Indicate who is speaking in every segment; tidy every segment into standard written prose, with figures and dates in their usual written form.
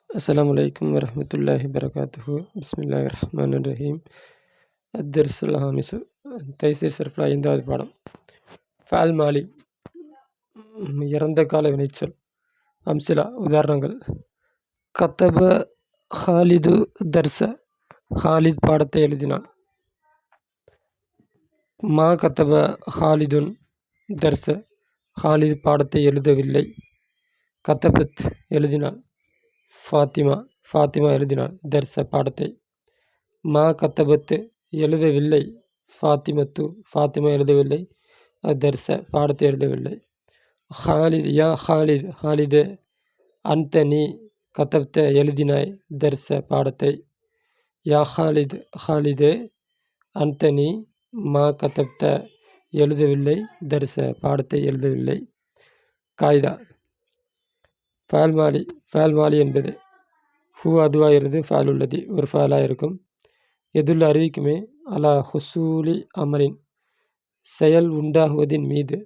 Speaker 1: السلام عليكم ورحمة الله وبركاته. بسم الله الرحمن الرحيم. الدرس الخامس تيسير صرف ஐந்தாவது பாடம். ஃபால் மாலி இறந்த கால வினைச்சொல். அம்சிலா உதாரணங்கள். கத்தப ஹாலிது தர்ச ஹாலித் பாடத்தை எழுதினான். மா கத்தப ஹாலிதுன் தர்ச ஹாலித் பாடத்தை எழுதவில்லை. கத்தபத் எழுதினாள். ஃபாத்திமா எழுதினாள் தர்ச பாடத்தை. மா கத்தபத்து எழுதவில்லை. ஃபாத்திமா எழுதவில்லை. தர்ச பாடத்தை எழுதவில்லை. ஹாலித் ஹாலிதே அந்த நீ கத்தப்த எழுதினாய் தர்ச பாடத்தை. யா ஹாலிதே அந்த நீ மா கத்தப்த எழுதவில்லை தர்ச பாடத்தை எழுதவில்லை. காய்தா ஃபால் மாலி என்பது ஹூ அதுவாகிறது ஃபால் உள்ளது ஒரு ஃபாலாக இருக்கும். எதுள்ள அறிவிக்குமே அலா ஹுசூலி அமலின் செயல் உண்டாகுவதின் மீது.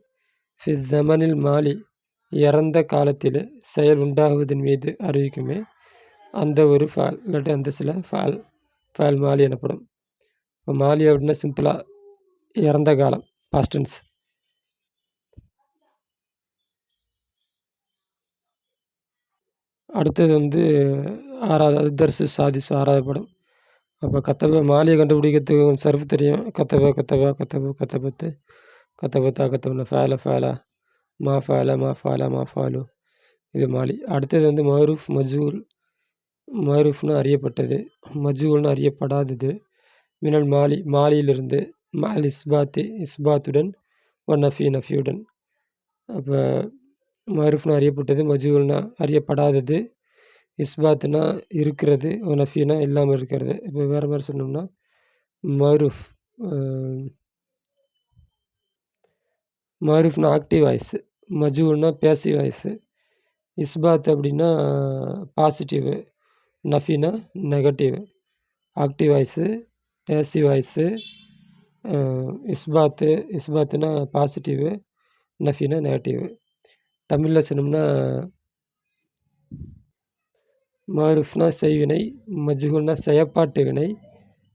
Speaker 1: ஃபிஸ் ஜமனில் மாலி இறந்த காலத்தில் செயல் உண்டாகுவதன் மீது அறிவிக்குமே அந்த ஒரு ஃபால் இல்லாட்டி அந்த சில ஃபால் மாலி எனப்படும். இப்போ மாலி அப்படின்னா சிம்பிளாக இறந்த காலம் பாஸ்டன்ஸ். அடுத்தது ஆறாவது தர்சு சாதிசு ஆறாவது படம். அப்போ கத்தப மாலியை கண்டுபிடிக்கிறதுக்கு சர்ஃப் தெரியும். கத்தபத்து கத்தபுன்னா ஃபேலா மா ஃபாலு இது மாலி. அடுத்தது மஹரூஃப் மஜூல். மஹரூஃப்னு அறியப்பட்டது, மஜூல்னு அறியப்படாதது. மினல் மாலியிலிருந்து மால் இஸ்பாத்துடன் நஃபியுடன். அப்போ மஹரூஃப்னு அறியப்பட்டது, மஜூல்னா அறியப்படாதது, இஸ்பாத்னா இருக்கிறது, நஃபினா இல்லாமல் இருக்கிறது. இப்போ வேறு மாதிரி சொன்னோம்னா மஹரூஃப்னா ஆக்டிவ் வாய்ஸு, மஜூல்னா பேசிவ் வாய்ஸு, இஸ்பாத் அப்படின்னா பாசிட்டிவு, நஃபினா negative. Active voice, passive voice, இஸ்பாத்துனா பாசிட்டிவு, நஃபினா நெகட்டிவ். தமிழில் சொன்னோம்னா மஹரூஃப்னா செய்வினை, மஜ்ஹூல்னா செயற்பாட்டு வினை,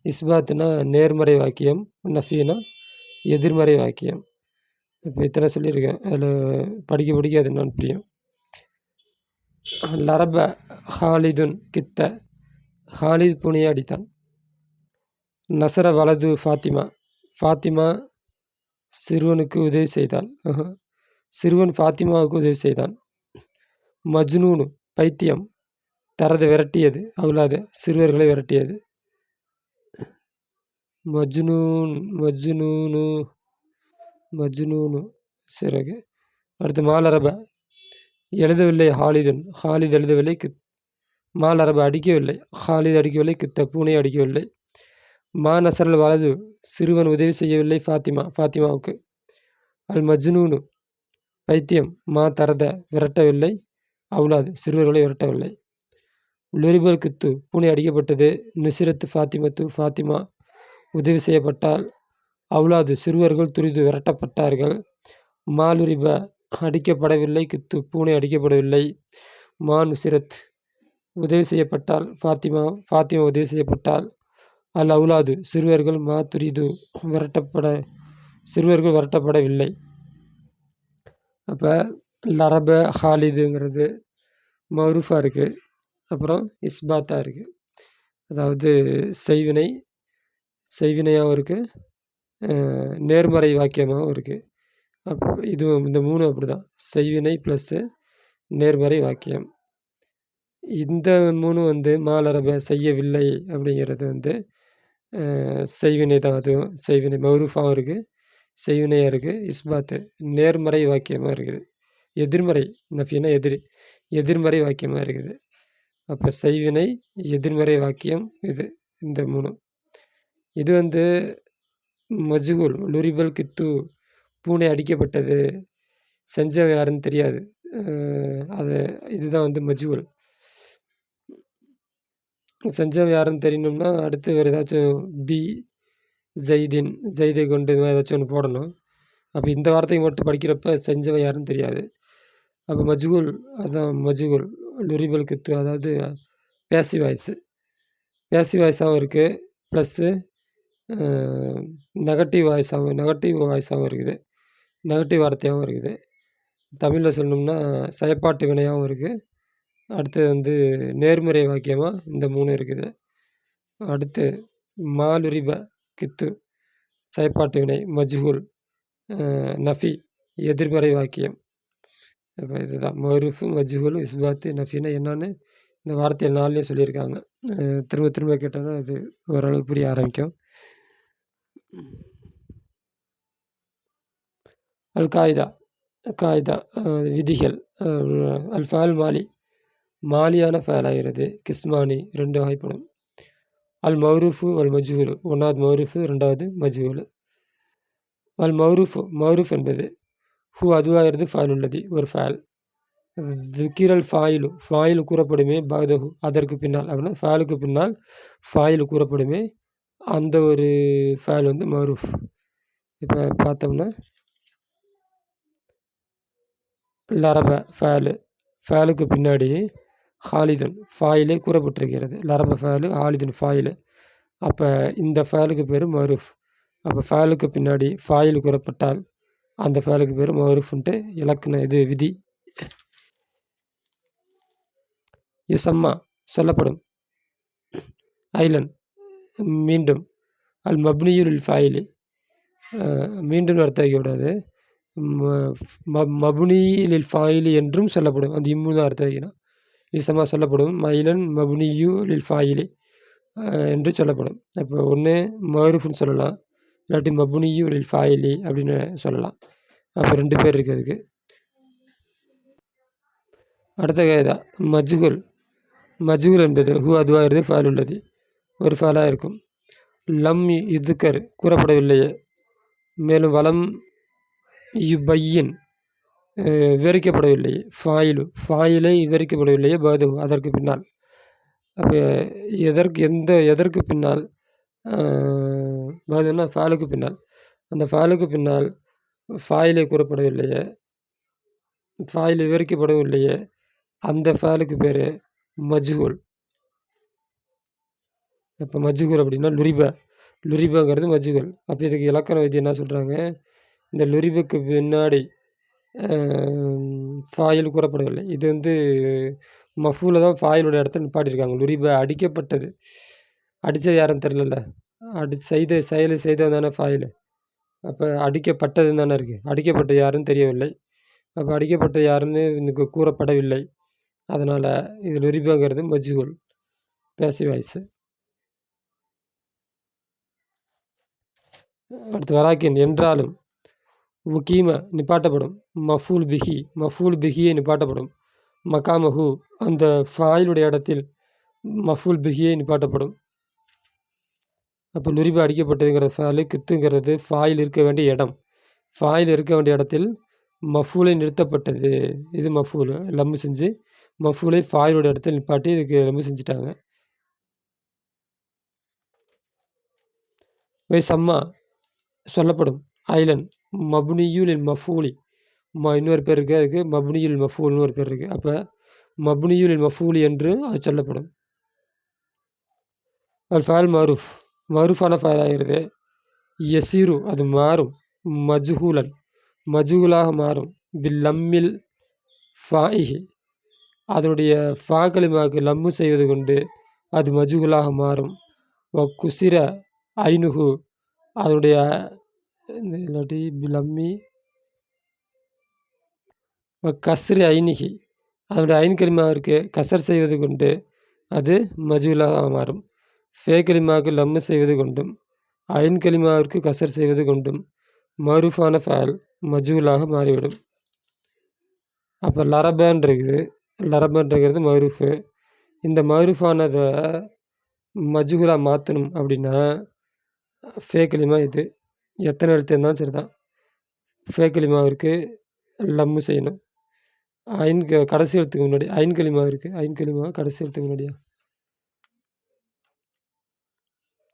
Speaker 1: இஸ்பாத்னா நேர்மறை வாக்கியம், நஃபினா எதிர்மறை வாக்கியம். இப்போ இத்தனை சொல்லியிருக்கேன். அதில் படிக்க அது நான் புரியும். லரப ஹாலிதுன் கித்த ஹாலித் புனியை அடித்தான். நசர வலது ஃபாத்திமா சிறுவனுக்கு உதவி செய்தாள். சிறுவன் ஃபாத்திமாவுக்கு உதவி செய்தான். மஜ்னூனு பைத்தியம், தரது விரட்டியது, அவுலாத சிறுவர்களை விரட்டியது. மஜ்னூனு சிறகு. அடுத்து மாலரப எழுதவில்லை. ஹாலித் எழுதவில்லை. மாலரப அடிக்கவில்லை. ஹாலித் அடிக்கவில்லை. கித்த பூனை அடிக்கவில்லை. மா நசரல் வலது சிறுவன் உதவி செய்யவில்லை ஃபாத்திமாவுக்கு. அல் மஜ்னூனு பைத்தியம் மா தரத விரட்டவில்லை, அவுலாது சிறுவர்களை விரட்டவில்லை. லுரிபல் கித்து பூனை அடிக்கப்பட்டது. நுசிரத்து ஃபாத்திமா உதவி செய்யப்பட்டால், அவுலாது சிறுவர்கள் துரிது விரட்டப்பட்டார்கள். மாலுரிப அடிக்கப்படவில்லை. கித்து பூனை அடிக்கப்படவில்லை. மா நுசிரத் உதவி செய்யப்பட்டால், ஃபாத்திமா உதவி செய்யப்பட்டால், அல் அவுலாது சிறுவர்கள் மா துரிது சிறுவர்கள் விரட்டப்படவில்லை. அப்போ லரப ஹாலிதுங்கிறது மஹரூஃபாக இருக்குது. அப்புறம் இஸ்பாத்தாக இருக்குது. அதாவது செய்வினையாகவும் இருக்குது, நேர்மறை வாக்கியமாகவும் இருக்குது. இதுவும் இந்த மூணு அப்படி தான், செய்வினை ப்ளஸ்ஸு நேர்மறை வாக்கியம். இந்த மூணு மாலரப செய்யவில்லை அப்படிங்கிறது செய்வினை தான். அதுவும் செய்வினை மஹரூஃபாகவும் இருக்குது, செய்வினையாக இருக்குது. இஸ்பாத்து நேர்மறை வாக்கியமாக இருக்குது. எதிர்மறை நஃபினா எதிர்மறை வாக்கியமாக இருக்குது. அப்போ செய்வினை எதிர்மறை வாக்கியம் இந்த மூணு. இது மஜ்ஹூல். லுரிபல் கித்து பூனை அடிக்கப்பட்டது, செஞ்சவன் யாருன்னு தெரியாது. இதுதான் மஜ்ஹூல். செஞ்சவன் யாருன்னு தெரியணும்னா அடுத்து வேறு ஏதாச்சும் ஜெய்தை கொண்டு ஏதாச்சும் ஒன்று போடணும். அப்போ இந்த வார்த்தைக்கு மட்டும் படிக்கிறப்ப செஞ்சவன் யாருன்னு தெரியாது. அப்போ மஜ்ஹூல், அதுதான் மஜ்ஹூல். லுரிபல் கித்து அதாவது பேசிவ் வாய்ஸு. பேசிவ் வாய்ஸாகவும் இருக்குது, ப்ளஸ்ஸு நெகட்டிவ் வாய்ஸாகவும் இருக்குது. நெகட்டிவ் வார்த்தையாகவும் இருக்குது. தமிழில் சொல்லணும்னா செயப்பாட்டு வினையாகவும் இருக்குது. அடுத்தது வந்து நேர்மறை வாக்கியமாக இந்த 3 இருக்குது. அடுத்து மாலுரிப கித்து செயப்பாட்டு வினை, மஜ்ஹூல், நஃபி எதிர்மறை வாக்கியம். இப்போ இதுதான் மருஃபு, மஜ்ஹூல், இஸ்பாத்து, நஃபின்னா என்னன்னு இந்த வார்த்தையை 4லேயே சொல்லியிருக்காங்க. திரும்ப திரும்ப கேட்டோன்னா அது ஓரளவு புரிய ஆரம்பிக்கும். அல் காய்தா விதிகள். அல் ஃபால் மாலியான ஃபேலாகிறது. கிஸ்மானி 2 வகைப்படும். அல் மௌரூஃபு அல் மஜ்ஹூலு 1வது மௌரூஃபு 2வது மஜ்ஹூலு. அல் மௌரூஃப் என்பது அதுவாகிறது ஃபால் உள்ளது ஒரு ஃபேல். துக்கிரல் ஃபாயிலு கூறப்படுமே பாதகு அதற்கு பின்னால், அப்படின்னா ஃபேலுக்கு பின்னால் ஃபாயிலு கூறப்படுமே அந்த ஒரு ஃபேல் வந்து மௌரூஃப். இப்போ பார்த்தோம்னா லரப ஃபேலுக்கு பின்னாடி ஹாலிதுன் ஃபாயிலே கூறப்பட்டிருக்கிறது. லரப ஃபேலு, ஹாலிதுன் ஃபாயிலு. அப்போ இந்த ஃபேலுக்கு பேர் மௌரூஃப். அப்போ ஃபேலுக்கு பின்னாடி ஃபாயில் கூறப்பட்டால் அந்த ஃபேலுக்கு பேர் மௌரூஃப்ன்ட்டு இலக்கண விதி. யுசம்மா சொல்லப்படும். ஐலன் மீண்டும். அல் மப்னியுல் ஃபாயிலி மீண்டும் அர்த்தம் வைக்கக்கூடாது. மபுனியில் ஃபாயிலி என்றும் சொல்லப்படும். அந்த இம்மு தான் அர்த்தம் வைக்கணும். யுசம்மா சொல்லப்படும். மைலன் மபுனியுல் ஃபாயிலி என்று சொல்லப்படும். இப்போ ஒன்று மௌரூஃப்னு சொல்லலாம், இல்லாட்டி மபுனியுல் ஃபாயிலி அப்படின்னு சொல்லலாம். அப்போ 2 பேர் இருக்குது அதுக்கு. அடுத்த கைதா மஜ்ஹூல் என்பது அதுவாகிறது ஃபால் உள்ளது ஒரு ஃபாலாக இருக்கும். லம் இதுக்கர் கூறப்படவில்லையே. மேலும் வலம் யுபையின் விவரிக்கப்படவில்லையே. ஃபாயிலை விவரிக்கப்படவில்லையே பாதகு அதற்கு பின்னால். அப்போ எதற்கு பின்னால் பாதுன்னா ஃபாலுக்கு பின்னால். அந்த ஃபாலுக்கு பின்னால் ஃபாயிலை கூறப்படவில்லையே, ஃபாயில் விவரிக்கப்படவில்லையே அந்த ஃபேலுக்கு பேர் மஜ்ஹூல். இப்போ மஜ்ஹூல் அப்படின்னா லுரிபங்கிறது மஜ்ஹூல். அப்போ இதுக்கு இலக்கண விதி என்ன சொல்கிறாங்க, இந்த லுரிபுக்கு பின்னாடி ஃபாயில் கூறப்படவில்லை. இது வந்து மஃபூல தான் ஃபாயிலோட இடத்துல நிப்பாட்டியிருக்காங்க. லுரிப அடிக்கப்பட்டது, அடித்தது யாருன்னு தெரிலல்ல, செயலை செய்தது தானே ஃபாயில். அப்போ அடிக்கப்பட்டதுன்னு தானே இருக்குது. அடிக்கப்பட்டது யாருன்னு தெரியவில்லை. அப்போ அடிக்கப்பட்டது யாருன்னு எனக்கு கூறப்படவில்லை. அதனால் இது லுரிபங்கிறது மஜ்ஹூல் பேசிவ் வாய்ஸு. அடுத்து வராக்கின் என்றாலும். உகீம நிப்பாட்டப்படும். மஃபூல் பிகியை நிப்பாட்டப்படும். மகாமஹு அந்த ஃபாயிலுடைய இடத்தில் மஃபூல் பிகியை நிப்பாட்டப்படும். அப்போ லுரிப அடிக்கப்பட்டதுங்கிற ஃபேலு, கித்துங்கிறது ஃபாயில் இருக்க வேண்டிய இடம். ஃபாயில் இருக்க வேண்டிய இடத்தில் மஃபூலை நிறுத்தப்பட்டது. இது மஃபூல் லம்மு செஞ்சு மஃபூலை ஃபாயிலோட இடத்துல நிப்பாட்டி இதுக்கு லம்மு செஞ்சுட்டாங்க. சம்மா சொல்லப்படும். ஐலன் மபுனியுல் மஃபூலி இன்னொரு பேர் இருக்குது. அதுக்கு மபுனியுல் மஃபூல்னு ஒரு பேர் இருக்குது. அப்போ மபுனியுல் மஃபூலி என்று அது சொல்லப்படும். அல் ஃபேல் மரூஃபான ஃபேல் ஆகிறது. யசீரு அது மாறும். மஜ்ஹூலாக மாறும். பில்லம்மில் ஃபாயிஹி அதனுடைய ஃபா கலிமாவுக்கு லம்மு செய்வது கொண்டு அது மஜ்ஹூலாக மாறும். குசிர ஐனுஹு அதனுடைய இல்லாட்டி பிலம்மி கஸ்ரி ஐனிஹி அதனுடைய ஐன் கலிமாவிற்கு கசர் செய்வது கொண்டு அது மஜ்ஹூலாக மாறும். ஃபே கலிமாவுக்கு லம்மு செய்வது கொண்டும் ஐன் கலிமாவிற்கு கசர் செய்வது கொண்டும் மரூஃபான ஃபேல் மஜ்ஹூலாக மாறிவிடும். அப்போ லரபன்றது மரூஃபு. இந்த மரூஃபானதை மஜ்ஹூலாக மாற்றணும் அப்படின்னா ஃபே கலிமா இது எத்தனை எழுத்து இருந்தாலும் சரி தான், ஃபே கலிமாவிற்கு லம்மு செய்யணும். கடைசி எழுத்துக்கு முன்னாடி ஐன் கலிமா இருக்குது. ஐன் கலிமா கடைசி எழுத்துக்கு முன்னாடியா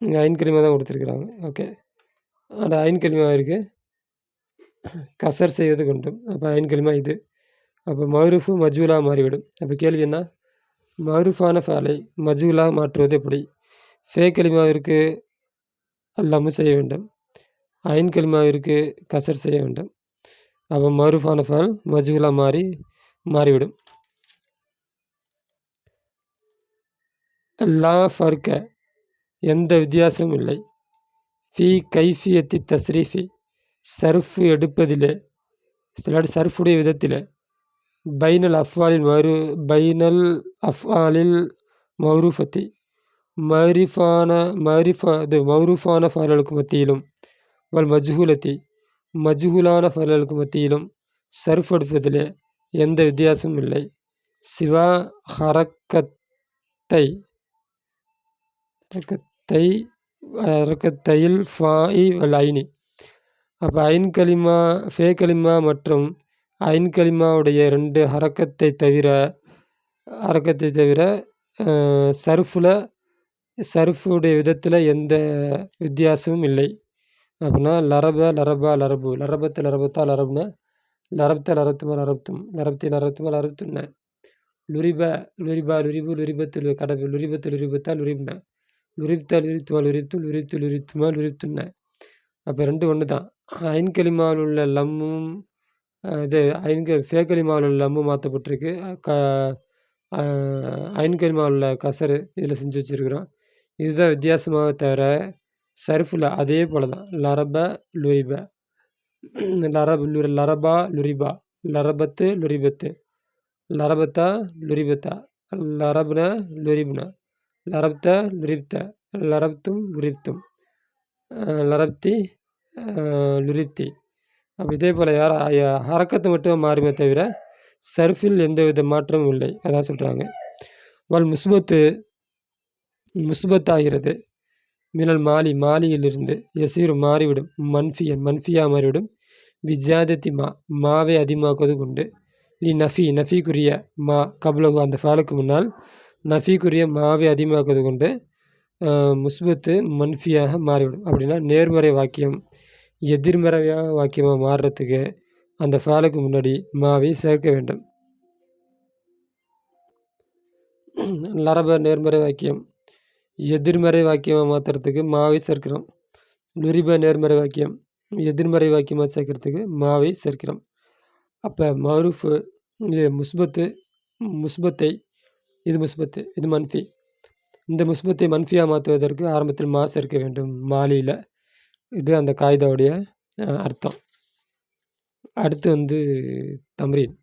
Speaker 1: இங்கே ஐன் கலிமா தான் கொடுத்துருக்குறாங்க. ஓகே, அந்த ஐன் கலிமா இருக்குது கசர் செய்வது கொண்டும். அப்போ ஐன் கலிமா இது. அப்போ மரூஃபு மஜ்ஹூலாக மாறிவிடும். அப்போ கேள்வி என்ன, மருஃபான ஃபேலை மஜ்ஹூலாக மாற்றுவது எப்படி? ஃபே கலிமாவிற்கு லம்மு செய்ய வேண்டும். ஐன் கலிமாவிற்கு கசர் செய்ய வேண்டும். அப்போ மருஃபான ஃபேல் மஜ்ஹூலாக மாறிவிடும். லா ஃபர்க எந்த வித்தியாசமும் இல்லை. ஃபி கைஃபியத்தி தஸ்ரீஃபி சர்ஃபு எடுப்பதிலே சர்ஃபுடைய விதத்திலே பைனல் அஃப்ஆலில் மௌரூஃபத்தி மௌரூஃபான ஃபஅல்களுக்கு மத்தியிலும் வல் மஜ்ஹூலத்தி மஜ்ஹூலான ஃபஅல்களுக்கு மத்தியிலும் சர்ஃப் எடுப்பதிலே எந்த வித்தியாசமும் இல்லை. சிவா ஹரக்கத்தையில் ஃபாஇ வல் ஐனி. அப்போ ஐன் கலிமா ஃபே கலிமா மற்றும் ஐன் கலிமாவுடைய 2 ஹரக்கத்தை தவிர சர்ஃபுடைய விதத்தில் எந்த வித்தியாசமும் இல்லை. அப்படின்னா லரபா லரபு லரபத்தா லரப்னா லரப்துமா லரப்துன்ன லுரிபு லுரிபத்து கடவு லுரிபத்தா லுரிப்ன லுரிப்துமா லுரிப்துன்ன. அப்போ 2 ஒன்று தான். ஐன் கலிமாவில் உள்ள லம்மும் ஃபே கலிமாவில் உள்ள லம்மு மாற்றப்பட்டிருக்கு. ஐன் கலிமாவில் உள்ள கசரு இதில் செஞ்சு வச்சுருக்குறோம். இதுதான் வித்தியாசமாக தவிர சர்ஃபில் அதே போல் தான். லரபா லுரிபா லரபத்து லுரிபத்து லரபத்தா லுரிபத்தா லரப்னா லுரிப்னா லரப்தா லுரிப்த லரப்தும் லுரிப்தும் லரப்தி லுரிப்தி. அப்போ இதே போல் ஹரக்கத்து மட்டும் மாறுமே தவிர சர்ஃபில் எந்தவித மாற்றமும் இல்லை. அதான் சொல்கிறாங்க. வல் முஸ்பத்தாகிறது மினல் மாலியிலிருந்து யசீரு மாறிவிடும் மன்ஃபியா மாறிவிடும். விஜாதத்தி மாவை அதிகமாக்குவது கொண்டு நஃபிக்குரிய மா கபலகு அந்த ஃபாலுக்கு முன்னால் நஃபிக்குரிய மாவை அதிகமாக்குவது கொண்டு முஸ்பத்து மன்ஃபியாக மாறிவிடும். அப்படின்னா நேர்மறை வாக்கியம் எதிர்மறை வாக்கியமாக மாறுறதுக்கு அந்த ஃபாலுக்கு முன்னாடி மாவை சேர்க்க வேண்டும். லரப நேர்மறை வாக்கியம் எதிர்மறை வாக்கியமாக மாற்றுறதுக்கு மாவை சேர்க்கிறோம். லுரிப நேர்மறை வாக்கியம் எதிர்மறை வாக்கியமாக சேர்க்கறதுக்கு மாவை சேர்க்கிறோம். அப்போ மருஃபு இது முஸ்பத்தை இது முஸ்பத்து இது மன்ஃபி. இந்த முஸ்பத்தை மன்ஃபியாக மாற்றுவதற்கு ஆரம்பத்தில் மா சேர்க்க வேண்டும் மாலியில். இது அந்த காய்தாவுடைய அர்த்தம். அடுத்து தம்ரீன்.